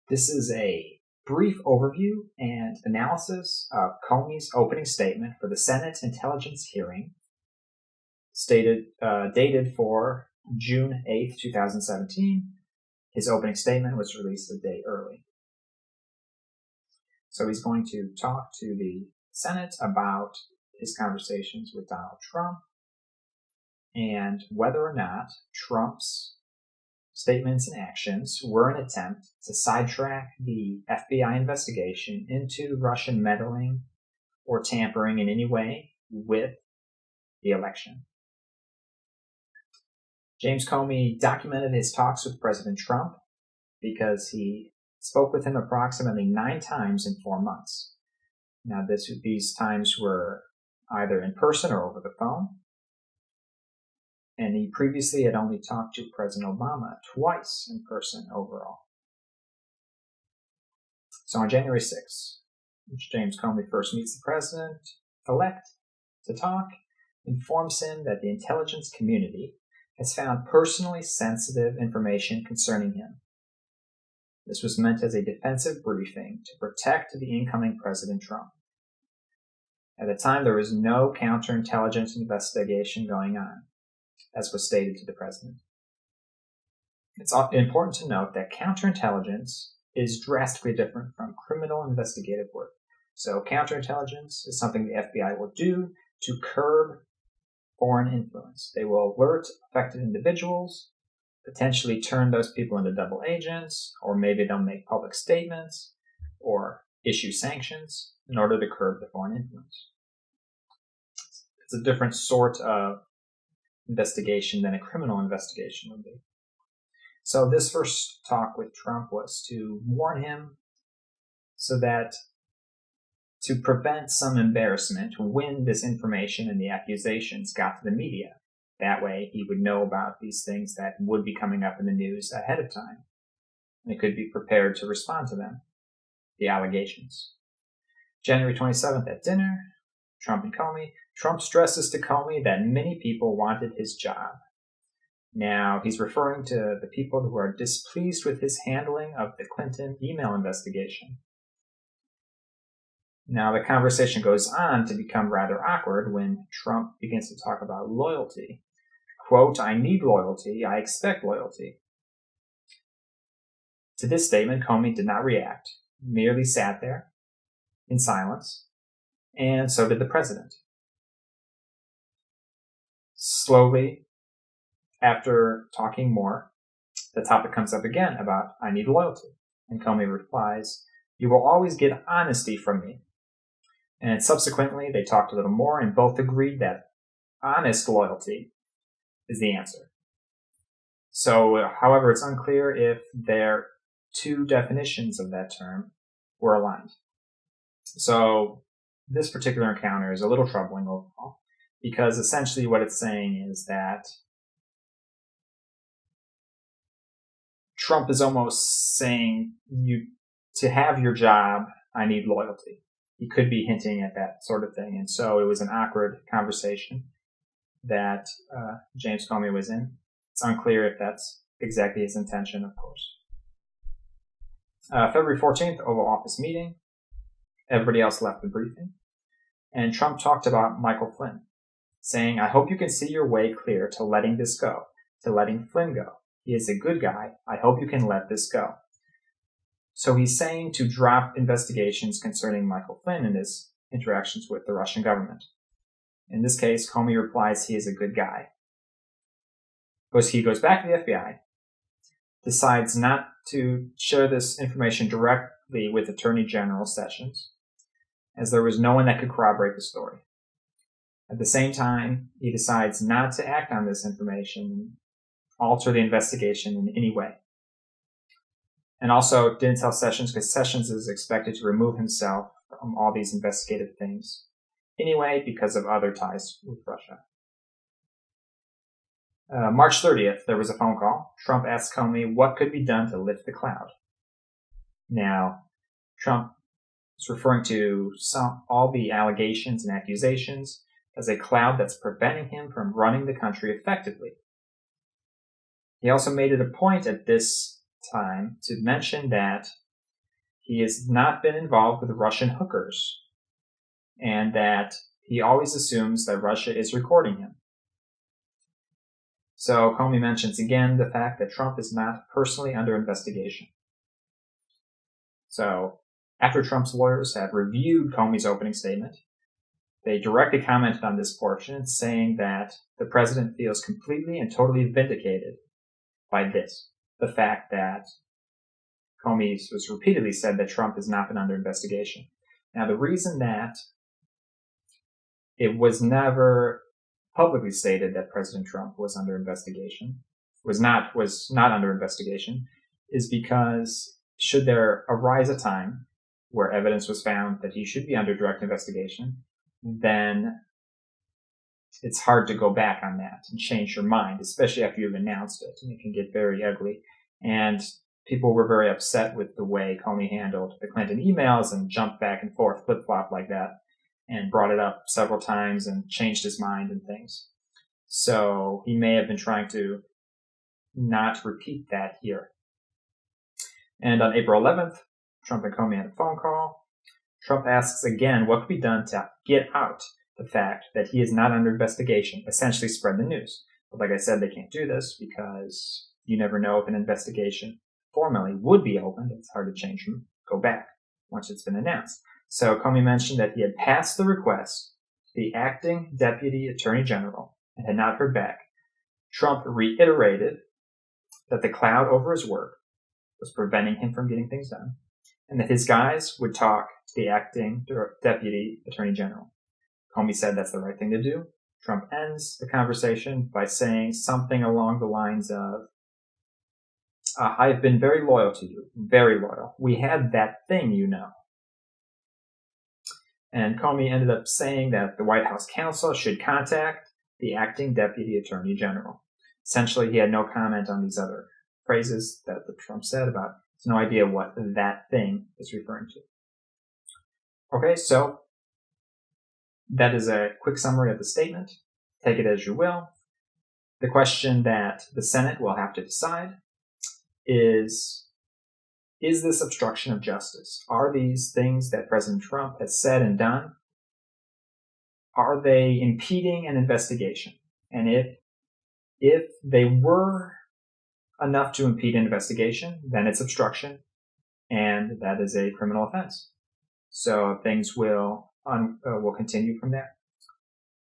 This is a brief overview and analysis of Comey's opening statement for the Senate Intelligence hearing, dated for June 8th, 2017. His opening statement was released a day early. So he's going to talk to the Senate about his conversations with Donald Trump and whether or not Trump's statements and actions were an attempt to sidetrack the FBI investigation into Russian meddling or tampering in any way with the election. James Comey documented his talks with President Trump because he spoke with him approximately 9 times in 4 months. Now, these times were either in person or over the phone. And he previously had only talked to President Obama twice in person overall. So on January 6th, James Comey first meets the president-elect to talk, informs him that the intelligence community has found personally sensitive information concerning him. This was meant as a defensive briefing to protect the incoming President Trump. At the time, there was no counterintelligence investigation going on, as was stated to the president. It's important to note that counterintelligence is drastically different from criminal investigative work. So counterintelligence is something the FBI will do to curb foreign influence. They will alert affected individuals, potentially turn those people into double agents, or maybe they'll make public statements or issue sanctions in order to curb the foreign influence. It's a different sort of investigation than a criminal investigation would be. So this first talk with Trump was to warn him so that to prevent some embarrassment when this information and the accusations got to the media. That way he would know about these things that would be coming up in the news ahead of time. And he could be prepared to respond to them, the allegations. January 27th at dinner, Trump and Comey. Trump stresses to Comey that many people wanted his job. Now, he's referring to the people who are displeased with his handling of the Clinton email investigation. Now, the conversation goes on to become rather awkward when Trump begins to talk about loyalty. Quote, "I need loyalty. I expect loyalty." To this statement, Comey did not react, merely sat there in silence, and so did the president. Slowly, after talking more, the topic comes up again about, "I need loyalty." And Comey replies, "You will always get honesty from me." And subsequently, they talked a little more and both agreed that honest loyalty is the answer. So, however, it's unclear if their two definitions of that term were aligned. So, this particular encounter is a little troubling overall, because essentially what it's saying is that Trump is almost saying, to have your job, I need loyalty. He could be hinting at that sort of thing. And so it was an awkward conversation that James Comey was in. It's unclear if that's exactly his intention, of course. February 14th, Oval Office meeting. Everybody else left the briefing. And Trump talked about Michael Flynn, saying, "I hope you can see your way clear to letting this go, to letting Flynn go. He is a good guy. I hope you can let this go." So he's saying to drop investigations concerning Michael Flynn and his interactions with the Russian government. In this case, Comey replies he is a good guy. He goes back to the FBI, decides not to share this information directly with Attorney General Sessions, as there was no one that could corroborate the story. At the same time, he decides not to act on this information and alter the investigation in any way. And also didn't tell Sessions because Sessions is expected to remove himself from all these investigative things anyway because of other ties with Russia. March 30th, there was a phone call. Trump asked Comey what could be done to lift the cloud. Now, Trump is referring to all the allegations and accusations as a cloud that's preventing him from running the country effectively. He also made it a point at this time to mention that he has not been involved with Russian hookers, and that he always assumes that Russia is recording him. So Comey mentions again the fact that Trump is not personally under investigation. So after Trump's lawyers had reviewed Comey's opening statement, they directly commented on this portion, saying that the president feels completely and totally vindicated by this, the fact that Comey was repeatedly said that Trump has not been under investigation. Now, the reason that it was never publicly stated that President Trump was under investigation, was not under investigation, is because should there arise a time where evidence was found that he should be under direct investigation, then it's hard to go back on that and change your mind, especially after you've announced it, and it can get very ugly. And people were very upset with the way Comey handled the Clinton emails and jumped back and forth, flip-flop like that, and brought it up several times and changed his mind and things. So he may have been trying to not repeat that here. And on April 11th, Trump and Comey had a phone call. Trump asks again what could be done to get out the fact that he is not under investigation, essentially spread the news. But like I said, they can't do this because you never know if an investigation formally would be opened. It's hard to change them, go back once it's been announced. So Comey mentioned that he had passed the request to the acting deputy attorney general and had not heard back. Trump reiterated that the cloud over his work was preventing him from getting things done, and that his guys would talk to the acting deputy attorney general. Comey said that's the right thing to do. Trump ends the conversation by saying something along the lines of, I've been very loyal to you, very loyal. We had that thing, you know. And Comey ended up saying that the White House counsel should contact the acting deputy attorney general. Essentially, he had no comment on these other phrases that Trump said about, has no idea what that thing is referring to. Okay, so that is a quick summary of the statement. Take it as you will. The question that the Senate will have to decide is this obstruction of justice? Are these things that President Trump has said and done, are they impeding an investigation? And if they were enough to impede an investigation, then it's obstruction, and that is a criminal offense. So things will continue from there.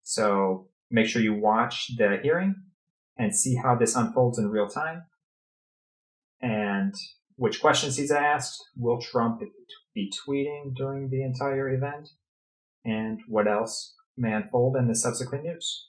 So make sure you watch the hearing and see how this unfolds in real time, and which questions he's asked. Will Trump be tweeting during the entire event? And what else may unfold in the subsequent news?